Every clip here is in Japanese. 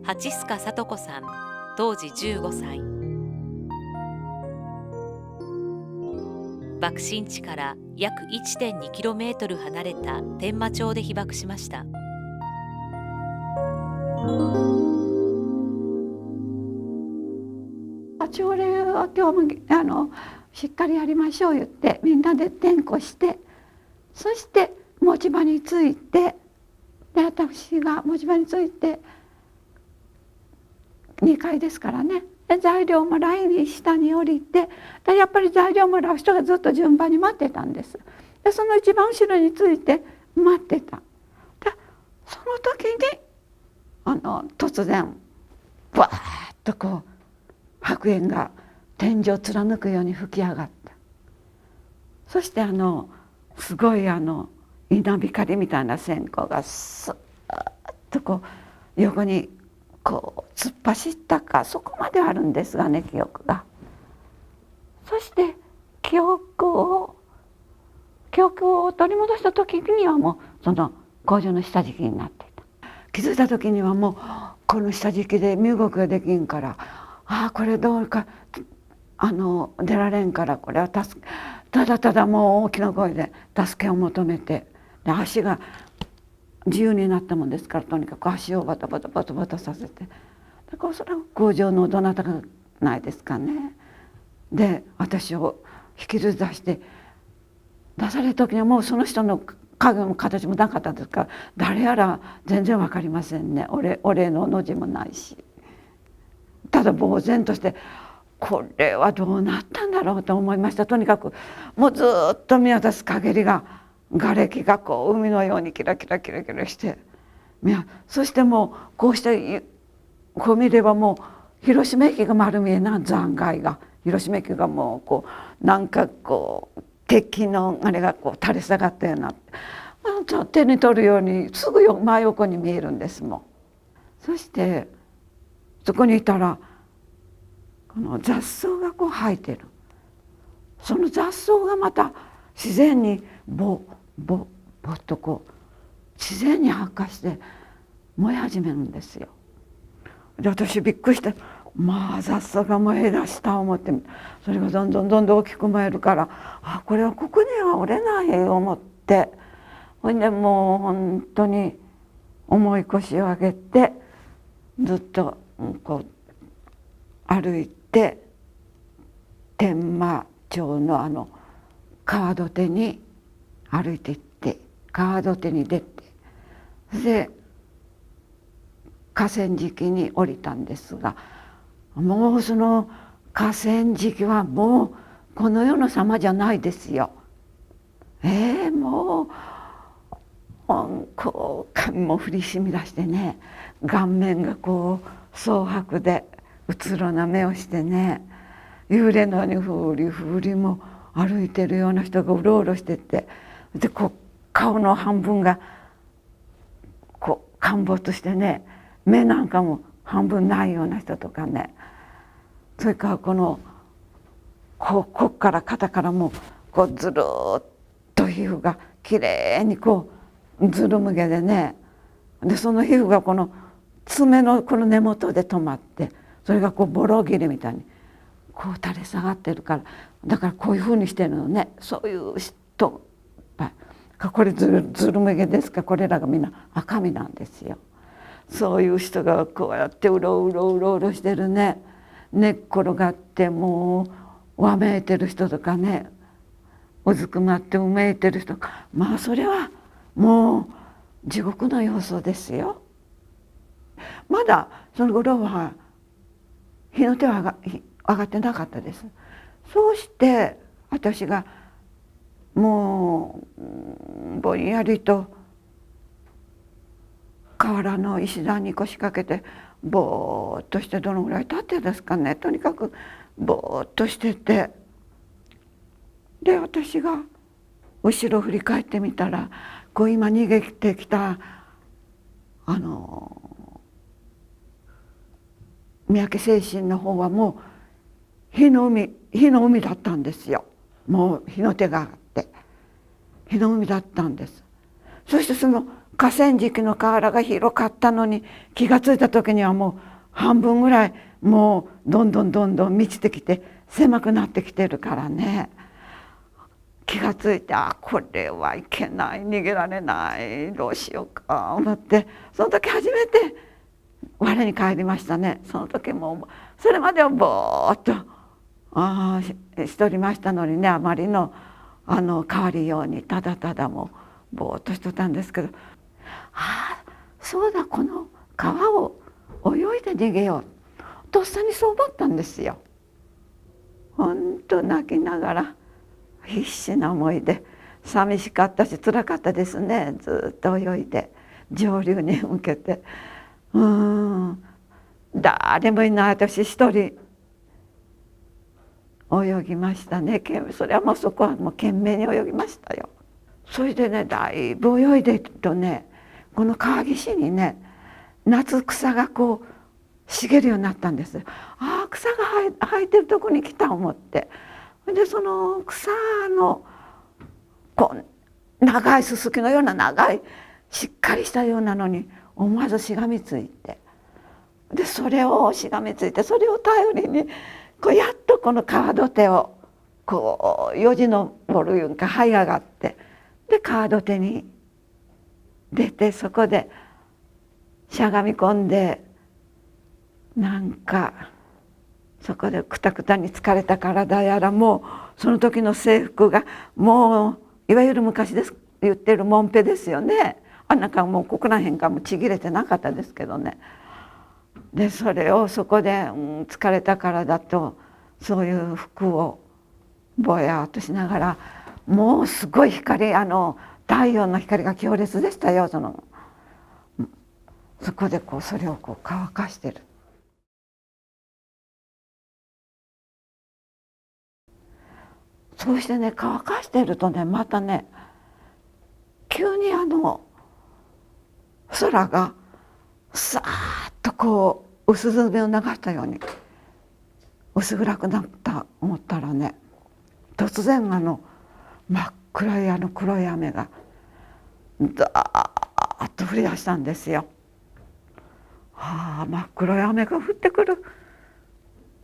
蜂須賀聡子さん、当時15歳。爆心地から約 1.2km 離れた天満町で被爆しました。朝礼は今日もしっかりやりましょう言ってみんなで点呼して、そして持ち場について、で私が持ち場について2階ですからね、で材料もらいに下に降りて、でやっぱり材料もらう人がずっと順番に待ってたんです。でその一番後ろについて待ってた。でその時に突然バーッとこう白煙が天井を貫くように吹き上がった。そしてすごい稲光みたいな線香がスーッとこう横にこう突っ走ったか、そこまであるんですがね、記憶が。そして記憶を取り戻した時にはもうその工場の下敷きになっていた。気づいた時にはもうこの下敷きで身動きができんから、これどうか出られんから、これはただただもう大きな声で助けを求めて、で足が自由になったもんですから、とにかく足をバタバタバタバタさせて、だからそれは工場のどなたがないですかね。で私を引きずり出して出される時にはもうその人の影も形もなかったですから、誰やら全然分かりませんね。お礼のの字もないし、ただ呆然として、これはどうなったんだろうと思いました。とにかくもうずっと見渡す陰りが、瓦礫がこう海のようにキラキラキラキラして、そしてもうこうしてこう見ればもう広島駅が丸見えな、残骸が広島駅がもうこうなんかこう鉄筋のあれがこう垂れ下がったような、手に取るようにすぐ真横に見えるんですもん。そしてそこにいたらこの雑草がこう生えてる。その雑草がまた自然にボッとこう自然に発火して燃え始めるんですよ。で私びっくりして、雑草が燃え出した思って、それがどんどん大きく燃えるから、これはここには折れない思って、ほいでもう本当に重い腰を上げてずっとこう歩いて天満町の川土手に歩いて行って、川土手に出て、で河川敷に降りたんですが、もうその河川敷はもうこの世の様じゃないですよ。もうこう髪も振りしみ出してね、顔面がこう蒼白でうつろな目をしてね、幽霊のようにふりふりも歩いてるような人がうろうろしてて、でこう顔の半分がこう陥没してね、目なんかも半分ないような人とかね、それからこっから肩からもこうずるっと皮膚がきれいにこうずるむげでね、でその皮膚がこの爪のこの根元で止まって、それがこうボロ切れみたいにこう垂れ下がってるから、だからこういうふうにしてるのね。そういう人これずるむげですか、これらがみんな赤身なんですよ。そういう人がこうやってうろうろしてるね、寝っ転がってもうわめいてる人とかね、うずくまってうめいてる人、それはもう地獄の様相ですよ。まだその頃は火の手は上がってなかったです。そうして私がもうぼんやりと河原の石段に腰掛けてぼーっとして、どのぐらい経ってですかね、とにかくぼーっとしてて、で私が後ろ振り返ってみたら、こう今逃げてきた三宅精神の方はもう火の海だったんですよ。もう火の手が上がって火の海だったんです。そしてその河川敷の河原が広かったのに、気が付いた時にはもう半分ぐらいもうどんどん満ちてきて狭くなってきてるからね、気が付いて、これはいけない、逃げられない、どうしようか思って、その時初めて我に返りましたね。その時もそれまではぼーっとしておりましたのにね、あまりの変わりようにただただもうぼーっとしてたんですけど、そうだ、この川を泳いで逃げようとっさにそう思ったんですよ。ほんと泣きながら必死な思いで、寂しかったし辛かったですね。ずっと泳いで上流に向けて、誰もいない私一人泳ぎましたね。それはもうそこはもう懸命に泳ぎましたよ。それでね、だいぶ泳いでいるとね、この川岸にね、夏草がこう茂るようになったんです。草が生えてるとこに来た思って、でその草のこう長いすすきのような長いしっかりしたようなのに思わずしがみついて、でそれをしがみついて、それを頼りにやっとこの川土手をこうよじ登るいうんか這い上がって、で川土手に出て、そこでしゃがみ込んで、なんかそこでくたくたに疲れた体やら、もうその時の制服がもういわゆる昔です言ってるもんぺですよね。なんかもうここら辺からもちぎれてなかったですけどね。でそれをそこで、疲れた体とそういう服をぼやっとしながら、もうすごい光、太陽の光が強烈でしたよ。そこでそれを乾かしてる。そうしてね、乾かしてるとね、またね、急に空がさーっと薄墨を流したように薄暗くなった思ったらね、突然真っ暗い黒い雨がザーッと降り出したんですよ。真っ黒い雨が降ってくる。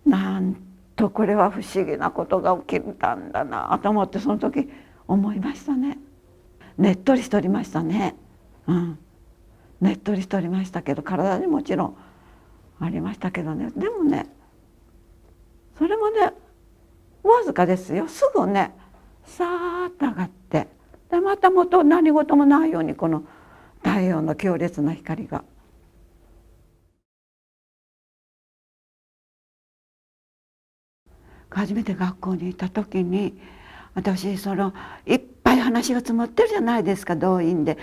なんとこれは不思議なことが起きたんだなと思って、その時思いましたね。ねっとりしておりましたね。ねっとりしておりましたけど、体にもちろんありましたけどね。でもね、それもねわずかですよ。すぐねさーっと上がって、でまた元何事もないようにこの太陽の強烈な光が。初めて学校に行った時に、私いっぱい話が詰まってるじゃないですか。動員で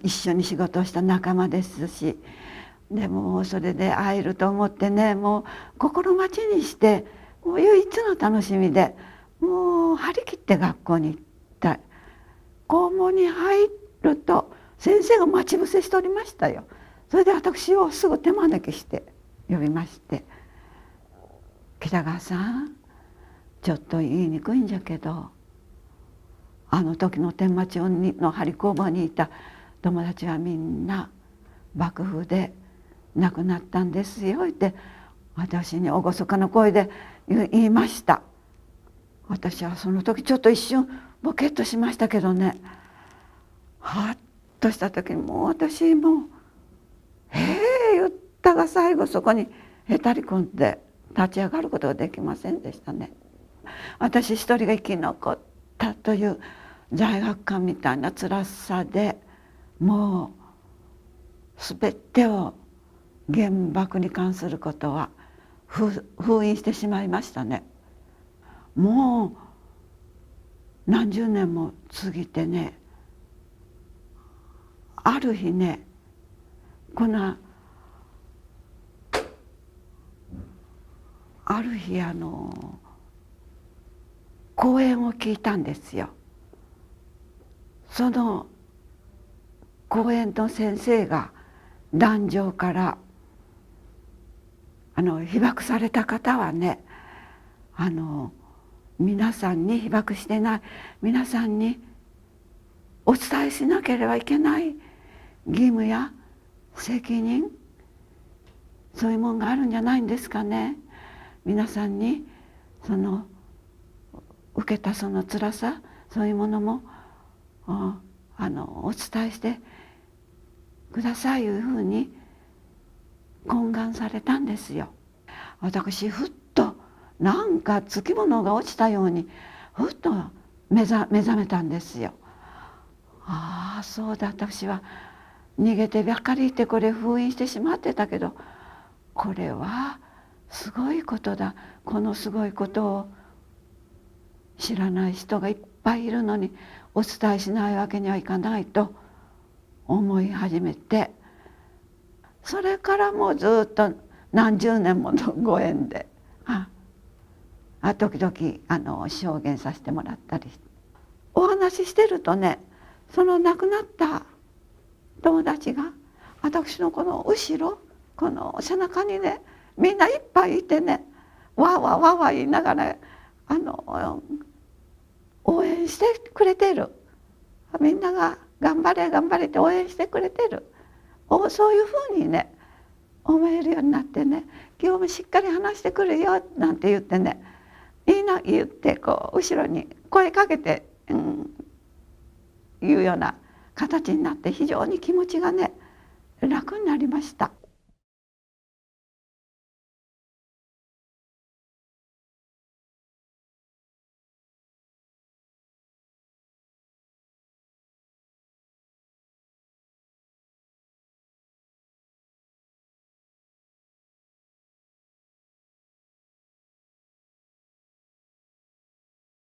一緒に仕事をした仲間ですし、でもそれで会えると思ってね、もう心待ちにして、もう唯一の楽しみで、もう張り切って学校に行った。校門に入ると先生が待ち伏せしておりましたよ。それで私をすぐ手招きして呼びまして、北川さん、ちょっと言いにくいんじゃけど、あの時の天満町の針工房にいた友達はみんな幕府で亡くなったんですよって私に厳かな声で言いました。私はその時ちょっと一瞬ボケッとしましたけどね、はっとした時にもう私も「へえ」言ったが最後そこにへたり込んで立ち上がることができませんでしたね。私一人が生き残ったという罪悪感みたいな辛さで、もう全てを原爆に関することは封印してしまいましたね。もう何十年も過ぎてね、ある日ね、ある日講演を聞いたんですよ。その講演の先生が壇上から被爆された方はね、皆さんに、被爆してない皆さんにお伝えしなければいけない義務や責任、そういうもんがあるんじゃないんですかね。皆さんにその受けたその辛さ、そういうものもお伝えしてくださいいうふうに懇願されたんですよ。私ふっとなんかつきものが落ちたようにふっと目覚めたんですよ。ああそうだ、私は逃げてばっかりいてこれ封印してしまってたけど、これはすごいことだ。このすごいことを知らない人がいっぱいいるのにお伝えしないわけにはいかないと思い始めて、それからもうずっと何十年ものご縁で時々証言させてもらったり、お話ししてるとね、その亡くなった友達が私のこの後ろ、この背中にね、みんないっぱいいてね、わわわわ言いながら応援してくれてる。みんなが頑張れ頑張れって応援してくれてる。そういうふうにね思えるようになってね、今日もしっかり話してくるよなんて言ってね、言ってこう後ろに声かけて、いうような形になって、非常に気持ちがね楽になりました。